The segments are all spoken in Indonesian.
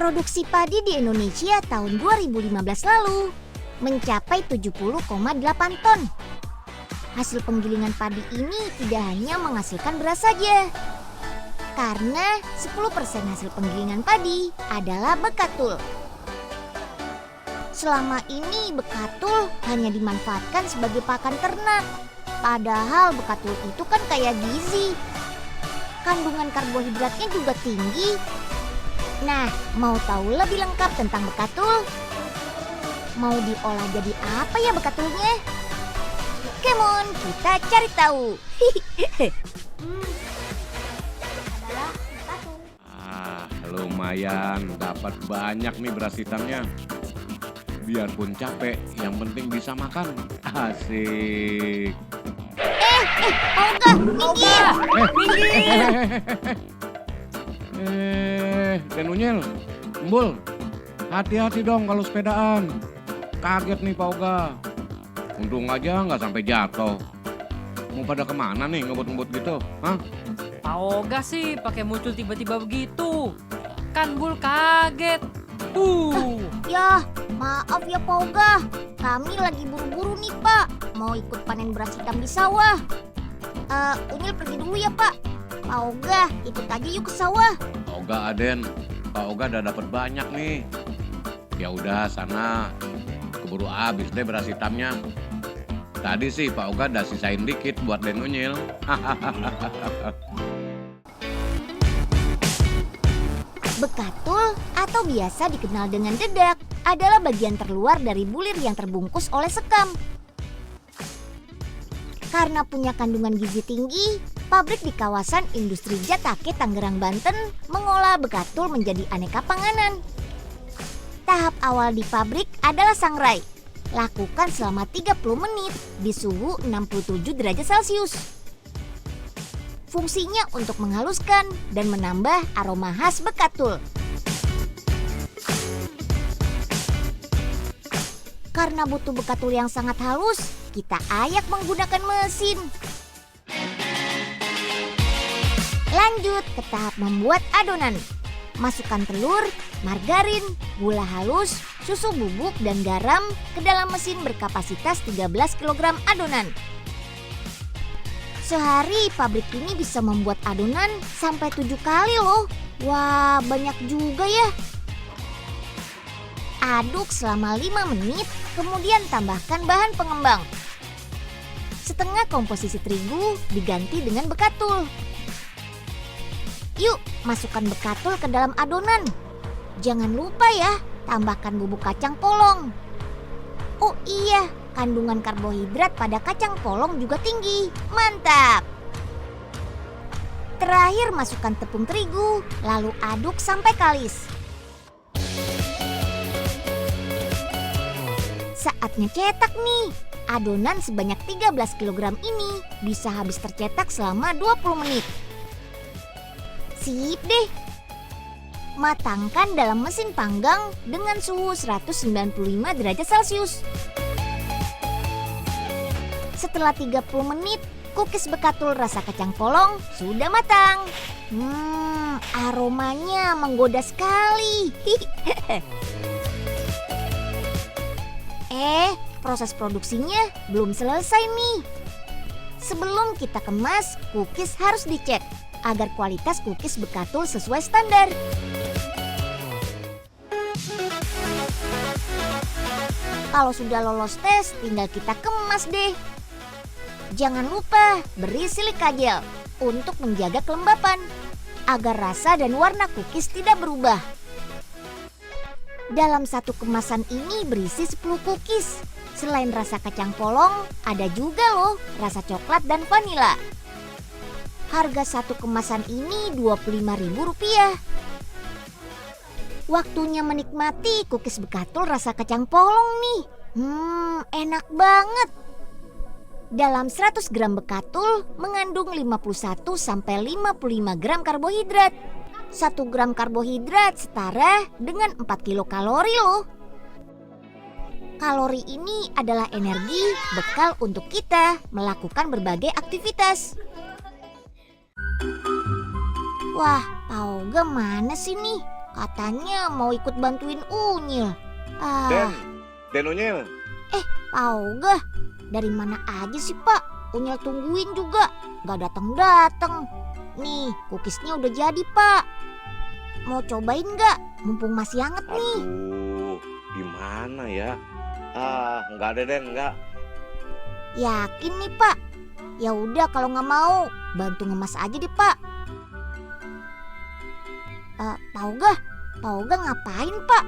Produksi padi di Indonesia tahun 2015 lalu mencapai 70,8 ton. Hasil penggilingan padi ini tidak hanya menghasilkan beras saja, karena 10% hasil penggilingan padi adalah bekatul. Selama ini bekatul hanya dimanfaatkan sebagai pakan ternak, padahal bekatul itu kan kaya gizi. Kandungan karbohidratnya juga tinggi. Nah, mau tahu lebih lengkap tentang bekatul? Mau diolah jadi apa ya bekatulnya? Come on, kita cari tahu. Adalah bekatul. Lumayan, dapat banyak nih beras hitamnya. Biarpun capek, yang penting bisa makan. Asik. Olga, minggir! Dan Unyil, Embul, hati-hati dong kalau sepedaan. Kaget nih Pak Oga. Untung aja nggak sampai jatuh. Mau pada kemana nih ngebut-ngebut gitu? Hah? Pak Oga sih pakai muncul tiba-tiba begitu. Kan Bul kaget. Ya, maaf ya Pak Olga. Kami lagi buru-buru nih Pak. Mau ikut panen beras hitam di sawah. Unyil pergi dulu ya Pak. Pak Olga, ikut aja yuk ke sawah. Pak Oga Aden, Pak Oga udah dapat banyak nih. Ya udah sana, keburu habis deh beras hitamnya. Tadi sih Pak Oga udah sisain dikit buat Den Unyil. Bekatul atau biasa dikenal dengan dedak adalah bagian terluar dari bulir yang terbungkus oleh sekam. Karena punya kandungan gizi tinggi, pabrik di kawasan industri Jatake, Tangerang, Banten mengolah bekatul menjadi aneka panganan. Tahap awal di pabrik adalah sangrai. Lakukan selama 30 menit di suhu 67 derajat Celcius. Fungsinya untuk menghaluskan dan menambah aroma khas bekatul. Karena butuh bekatul yang sangat halus, kita ayak menggunakan mesin. Lanjut ke tahap membuat adonan. Masukkan telur, margarin, gula halus, susu bubuk, dan garam ke dalam mesin berkapasitas 13 kg adonan. Sehari pabrik ini bisa membuat adonan sampai 7 kali loh. Wah, banyak juga ya. Aduk selama 5 menit, kemudian tambahkan bahan pengembang. Setengah komposisi terigu diganti dengan bekatul. Yuk, masukkan bekatul ke dalam adonan. Jangan lupa ya, tambahkan bubuk kacang polong. Oh iya, kandungan karbohidrat pada kacang polong juga tinggi. Mantap! Terakhir masukkan tepung terigu, lalu aduk sampai kalis. Saatnya cetak nih. Adonan sebanyak 13 kg ini bisa habis tercetak selama 20 menit. Sip deh. Matangkan dalam mesin panggang dengan suhu 195 derajat Celcius. Setelah 30 menit, cookies bekatul rasa kacang polong sudah matang. Aromanya menggoda sekali. Proses produksinya belum selesai nih. Sebelum kita kemas, cookies harus dicek agar kualitas cookies bekatul sesuai standar. Kalau sudah lolos tes, tinggal kita kemas deh. Jangan lupa beri silika gel untuk menjaga kelembapan agar rasa dan warna cookies tidak berubah. Dalam satu kemasan ini berisi 10 cookies. Selain rasa kacang polong, ada juga loh rasa coklat dan vanila. Harga satu kemasan ini Rp25.000. Waktunya menikmati cookies bekatul rasa kacang polong nih. Enak banget. Dalam 100 gram bekatul mengandung 51-55 gram karbohidrat. 1 gram karbohidrat setara dengan 4 kilokalori loh. Kalori ini adalah energi bekal untuk kita melakukan berbagai aktivitas. Wah, Pak Oga mana sih nih? Katanya mau ikut bantuin Unyil. Den Unyil. Pak Oga, dari mana aja sih Pak? Unyil tungguin juga, gak datang-datang. Nih, cookiesnya udah jadi Pak. Mau cobain gak? Mumpung masih hangat nih. Aduh, gimana ya? Nggak ada Den, nggak. Yakin nih Pak? Ya udah kalau nggak mau, bantu ngemas aja deh Pak. Pak Oga ngapain Pak?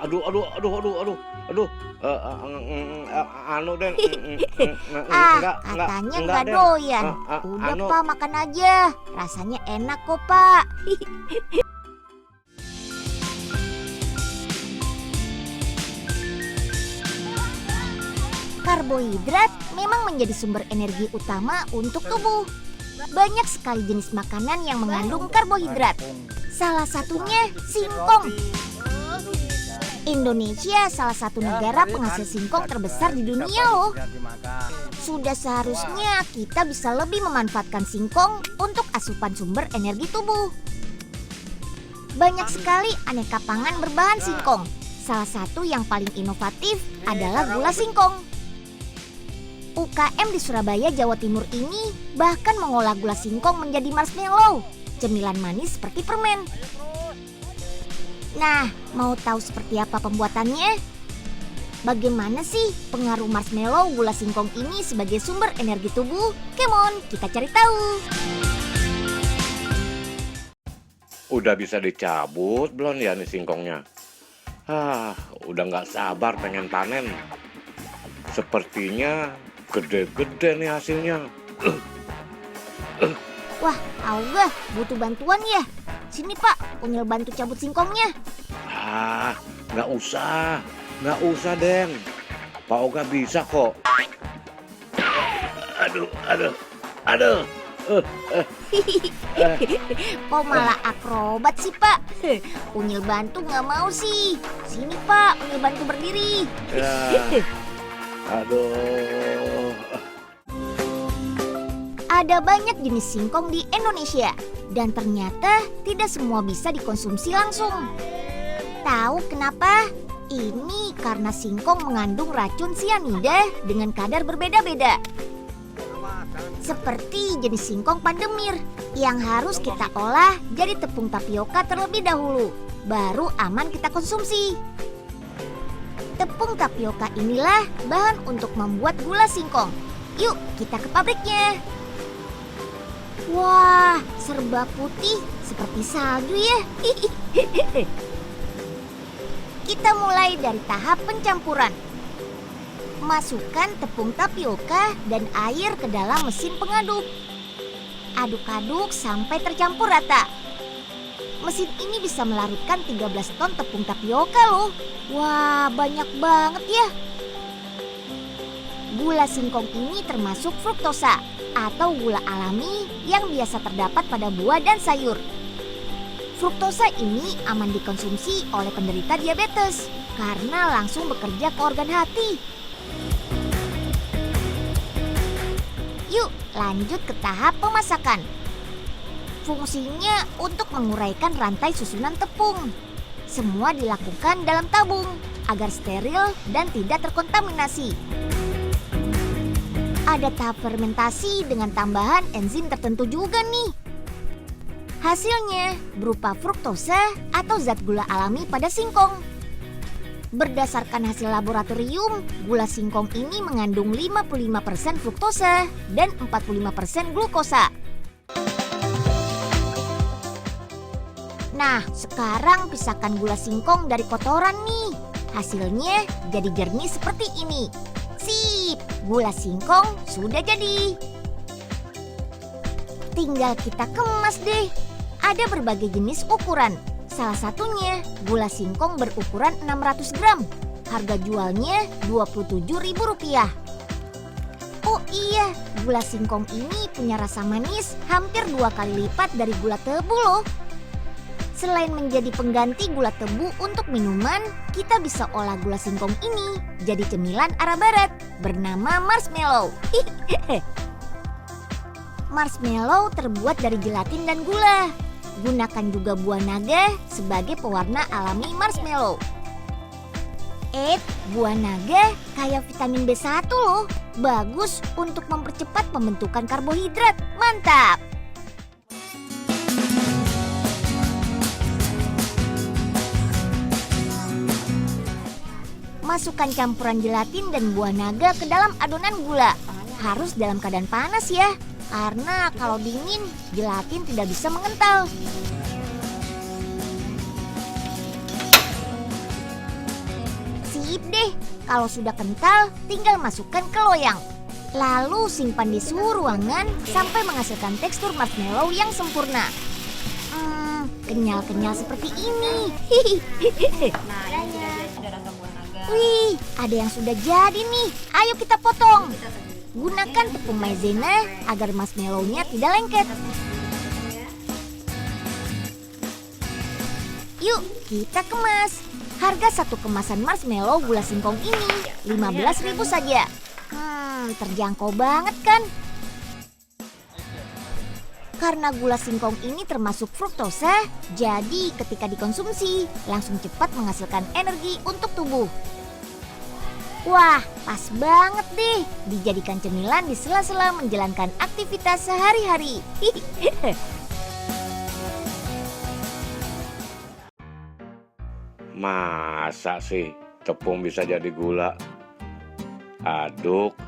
Aduh. Anu Den. Katanya nggak doyan. Udah Pak, makan aja. Rasanya enak kok Pak. Karbohidrat memang menjadi sumber energi utama untuk tubuh. Banyak sekali jenis makanan yang mengandung karbohidrat. Salah satunya singkong. Indonesia salah satu negara penghasil singkong terbesar di dunia loh. Sudah seharusnya kita bisa lebih memanfaatkan singkong untuk asupan sumber energi tubuh. Banyak sekali aneka pangan berbahan singkong. Salah satu yang paling inovatif adalah gula singkong. UKM di Surabaya, Jawa Timur ini bahkan mengolah gula singkong menjadi marshmallow, cemilan manis seperti permen. Nah, mau tahu seperti apa pembuatannya? Bagaimana sih pengaruh marshmallow gula singkong ini sebagai sumber energi tubuh? Come on, kita cari tahu. Udah bisa dicabut belum ya nih singkongnya? Udah nggak sabar pengen panen. Sepertinya gede-gede nih hasilnya. Wah, Auga butuh bantuan ya? Sini Pak, Unyil bantu cabut singkongnya. Nggak usah Den. Pak Oga bisa kok. Aduh. Kok malah akrobat sih Pak? Unyil bantu nggak mau sih. Sini Pak, Unyil bantu berdiri. Aduh. Ada banyak jenis singkong di Indonesia dan ternyata tidak semua bisa dikonsumsi langsung. Tahu kenapa? Ini karena singkong mengandung racun sianida dengan kadar berbeda-beda. Seperti jenis singkong pandemir yang harus kita olah jadi tepung tapioka terlebih dahulu, baru aman kita konsumsi. Tepung tapioka inilah bahan untuk membuat gula singkong. Yuk kita ke pabriknya. Wah, serba putih seperti salju ya. Kita mulai dari tahap pencampuran. Masukkan tepung tapioka dan air ke dalam mesin pengaduk. Aduk-aduk sampai tercampur rata. Mesin ini bisa melarutkan 13 ton tepung tapioka loh. Wah, banyak banget ya. Gula singkong ini termasuk fruktosa atau gula alami yang biasa terdapat pada buah dan sayur. Fruktosa ini aman dikonsumsi oleh penderita diabetes karena langsung bekerja ke organ hati. Yuk lanjut ke tahap pemasakan. Fungsinya untuk menguraikan rantai susunan tepung. Semua dilakukan dalam tabung agar steril dan tidak terkontaminasi. Ada tahap fermentasi dengan tambahan enzim tertentu juga nih. Hasilnya berupa fruktosa atau zat gula alami pada singkong. Berdasarkan hasil laboratorium, gula singkong ini mengandung 55% fruktosa dan 45% glukosa. Nah, sekarang pisahkan gula singkong dari kotoran nih. Hasilnya jadi jernih seperti ini. Sip, gula singkong sudah jadi. Tinggal kita kemas deh. Ada berbagai jenis ukuran. Salah satunya gula singkong berukuran 600 gram. Harga jualnya Rp27.000. Oh iya, gula singkong ini punya rasa manis hampir 2 kali lipat dari gula tebu loh. Selain menjadi pengganti gula tebu untuk minuman, kita bisa olah gula singkong ini jadi cemilan arah barat bernama marshmallow. Marshmallow terbuat dari gelatin dan gula. Gunakan juga buah naga sebagai pewarna alami marshmallow. Buah naga kayak vitamin B1 loh. Bagus untuk mempercepat pembentukan karbohidrat. Mantap! Masukkan campuran gelatin dan buah naga ke dalam adonan gula. Harus dalam keadaan panas ya, karena kalau dingin gelatin tidak bisa mengental. Sip deh, kalau sudah kental tinggal masukkan ke loyang. Lalu simpan di suhu ruangan sampai menghasilkan tekstur marshmallow yang sempurna. Kenyal-kenyal seperti ini. Nah, ini sudah ada rasa buah naga. Wih, ada yang sudah jadi nih. Ayo kita potong. Gunakan tepung maizena agar marshmallow-nya tidak lengket. Yuk, kita kemas. Harga satu kemasan marshmallow gula singkong ini 15.000 saja. Terjangkau banget kan? Karena gula singkong ini termasuk fruktosa, jadi ketika dikonsumsi langsung cepat menghasilkan energi untuk tubuh. Wah, pas banget deh dijadikan cemilan di sela-sela menjalankan aktivitas sehari-hari. Masa sih tepung bisa jadi gula? Aduk.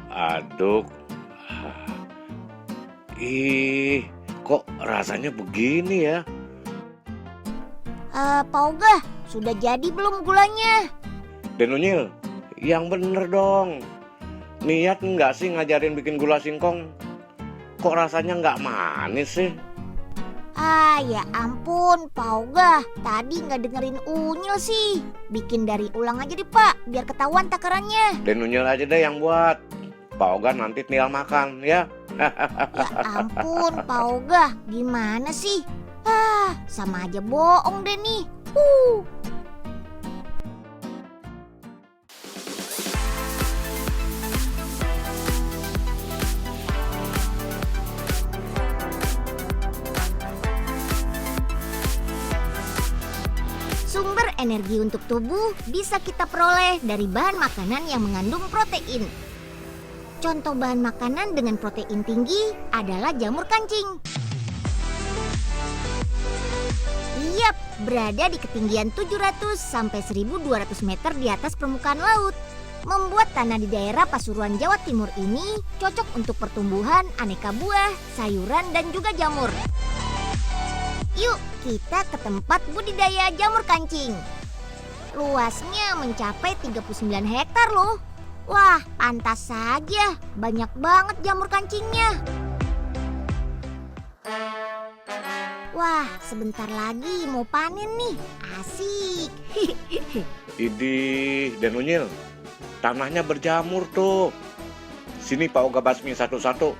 Ih, kok rasanya begini ya? Pak Oga, sudah jadi belum gulanya? Den Unyil, yang bener dong. Niat nggak sih ngajarin bikin gula singkong? Kok rasanya nggak manis sih? Ya ampun, Pak Oga. Tadi nggak dengerin Unyil sih. Bikin dari ulang aja deh, Pak, biar ketahuan takarannya. Den Unyil aja deh yang buat. Pak Oga nanti tinggal makan ya. Ya ampun, Pak Oga. Gimana sih? Sama aja bohong deh nih. Sumber energi untuk tubuh bisa kita peroleh dari bahan makanan yang mengandung protein. Contoh bahan makanan dengan protein tinggi adalah jamur kancing. Yap, berada di ketinggian 700 sampai 1.200 meter di atas permukaan laut. Membuat tanah di daerah Pasuruan, Jawa Timur ini cocok untuk pertumbuhan aneka buah, sayuran, dan juga jamur. Yuk, kita ke tempat budidaya jamur kancing. Luasnya mencapai 39 hektar loh. Wah, pantas saja. Banyak banget jamur kancingnya. Wah, sebentar lagi mau panen nih. Asik. Idih, Den Unyil, tanahnya berjamur tuh. Sini Pak Oga basmi satu-satu.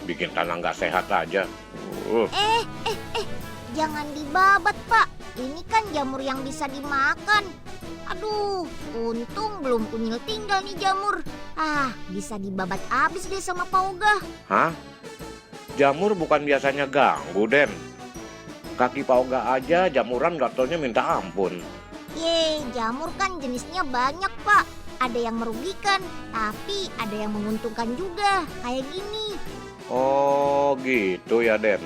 Bikin tanah nggak sehat aja. Jangan dibabat, Pak. Ini kan jamur yang bisa dimakan. Aduh, untung belum Unyil tinggal nih jamur. Bisa dibabat abis deh sama Pak Oga. Hah? Jamur bukan biasanya ganggu, Den. Kaki Pak Oga aja jamuran gatalnya minta ampun. Jamur kan jenisnya banyak, Pak. Ada yang merugikan, tapi ada yang menguntungkan juga. Kayak gini. Oh, gitu ya, Den.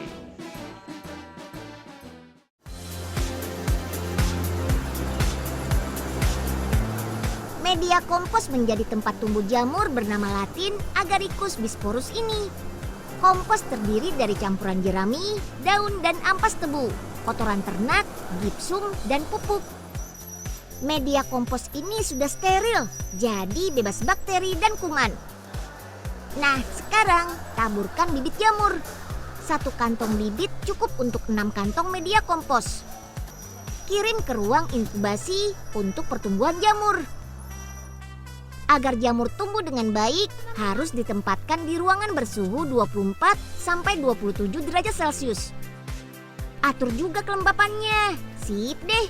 Media kompos menjadi tempat tumbuh jamur bernama Latin Agaricus bisporus ini. Kompos terdiri dari campuran jerami, daun dan ampas tebu, kotoran ternak, gipsum, dan pupuk. Media kompos ini sudah steril, jadi bebas bakteri dan kuman. Nah, sekarang taburkan bibit jamur. 1 kantong bibit cukup untuk 6 kantong media kompos. Kirim ke ruang inkubasi untuk pertumbuhan jamur. Agar jamur tumbuh dengan baik, harus ditempatkan di ruangan bersuhu 24 sampai 27 derajat Celcius. Atur juga kelembapannya. Sip deh.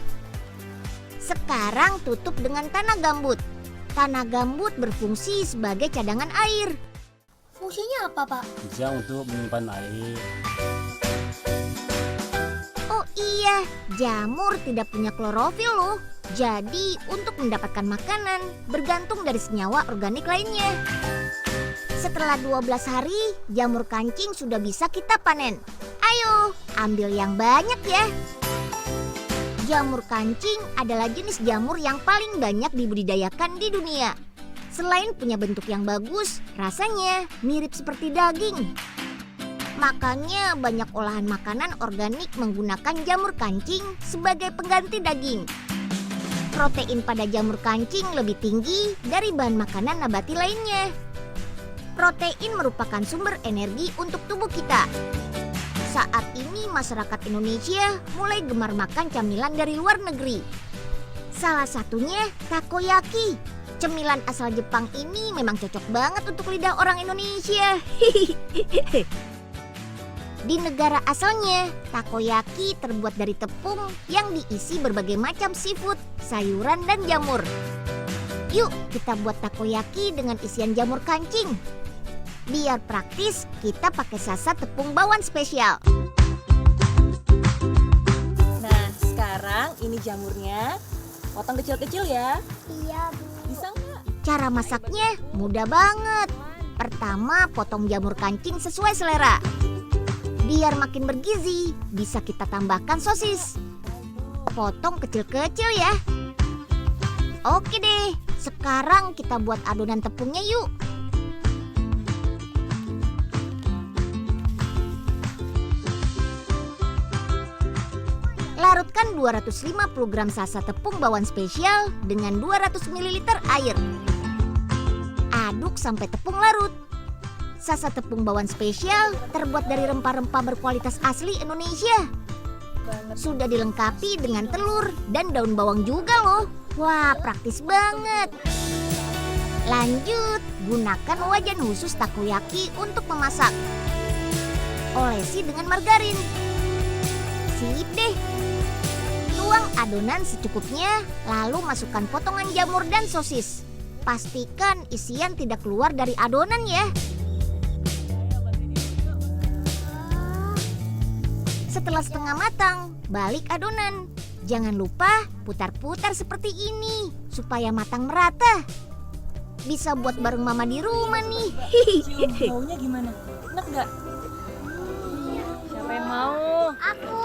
Sekarang tutup dengan tanah gambut. Tanah gambut berfungsi sebagai cadangan air. Fungsinya apa, Pak? Bisa untuk menyimpan air. Iya, jamur tidak punya klorofil loh. Jadi untuk mendapatkan makanan bergantung dari senyawa organik lainnya. Setelah 12 hari, jamur kancing sudah bisa kita panen. Ayo, ambil yang banyak ya. Jamur kancing adalah jenis jamur yang paling banyak dibudidayakan di dunia. Selain punya bentuk yang bagus, rasanya mirip seperti daging. Makanya banyak olahan makanan organik menggunakan jamur kancing sebagai pengganti daging. Protein pada jamur kancing lebih tinggi dari bahan makanan nabati lainnya. Protein merupakan sumber energi untuk tubuh kita. Saat ini masyarakat Indonesia mulai gemar makan camilan dari luar negeri. Salah satunya takoyaki. Cemilan asal Jepang ini memang cocok banget untuk lidah orang Indonesia. Di negara asalnya, takoyaki terbuat dari tepung yang diisi berbagai macam seafood, sayuran, dan jamur. Yuk kita buat takoyaki dengan isian jamur kancing. Biar praktis, kita pakai sasa tepung bawang spesial. Nah, sekarang ini jamurnya. Potong kecil-kecil ya. Iya, Bu. Bisa nggak? Cara masaknya mudah banget. Pertama, potong jamur kancing sesuai selera. Biar makin bergizi, bisa kita tambahkan sosis. Potong kecil-kecil ya. Oke deh, sekarang kita buat adonan tepungnya yuk. Larutkan 250 gram sasa tepung bawang spesial dengan 200 ml air. Aduk sampai tepung larut. Sasa tepung bawang spesial terbuat dari rempah-rempah berkualitas asli Indonesia. Sudah dilengkapi dengan telur dan daun bawang juga loh. Wah, praktis banget. Lanjut, gunakan wajan khusus takoyaki untuk memasak. Olesi dengan margarin. Sip deh. Tuang adonan secukupnya, lalu masukkan potongan jamur dan sosis. Pastikan isian tidak keluar dari adonan ya. Setelah setengah matang, balik adonan. Jangan lupa putar-putar seperti ini supaya matang merata. Bisa buat bareng mama di rumah nih. Baunya gimana? Enak nggak? Siapa yang mau? Aku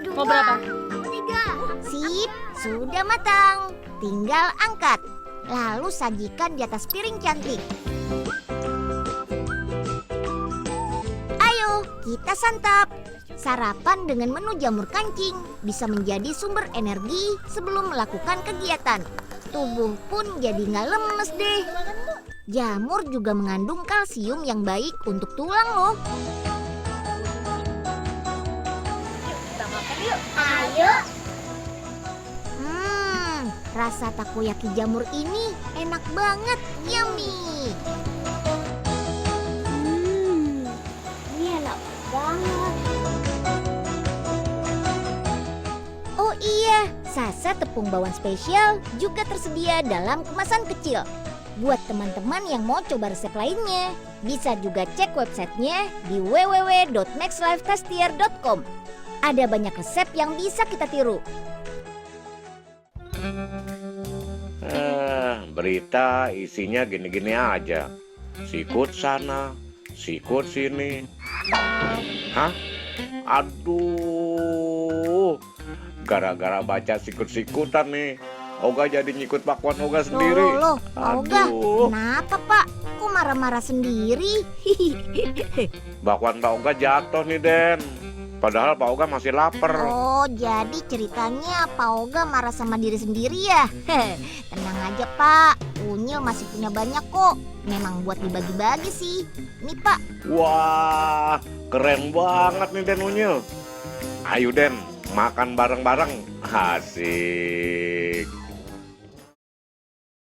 juga. Mau berapa? 3. Sip, sudah matang. Tinggal angkat. Lalu sajikan di atas piring cantik. Ayo, kita santap. Sarapan dengan menu jamur kancing bisa menjadi sumber energi sebelum melakukan kegiatan. Tubuh pun jadi nggak lemes deh. Jamur juga mengandung kalsium yang baik untuk tulang loh. Yuk, kita makan yuk. Ayo. Rasa takoyaki jamur ini enak banget, yummy. Ini enak banget. Oh iya, sasa tepung bawang spesial juga tersedia dalam kemasan kecil. Buat teman-teman yang mau coba resep lainnya, bisa juga cek websitenya di www.maxlifetastier.com. Ada banyak resep yang bisa kita tiru. Berita isinya gini-gini aja. Sikut sana, sikut sini. Hah? Aduh. Gara-gara baca sikut-sikutan nih, Oga jadi nyikut bakwan Oga sendiri. Loh, Oga, Aduh. kenapa Pak? Kok marah-marah sendiri? Bakwan Pak Oga jatuh nih, Den. Padahal Pak Oga masih lapar. Oh, jadi ceritanya Pak Oga marah sama diri sendiri ya? Tenang aja Pak, Unyil masih punya banyak kok. Memang buat dibagi-bagi sih. Nih Pak. Wah, keren banget nih Den Unyil. Ayo Den, makan bareng-bareng. Asik.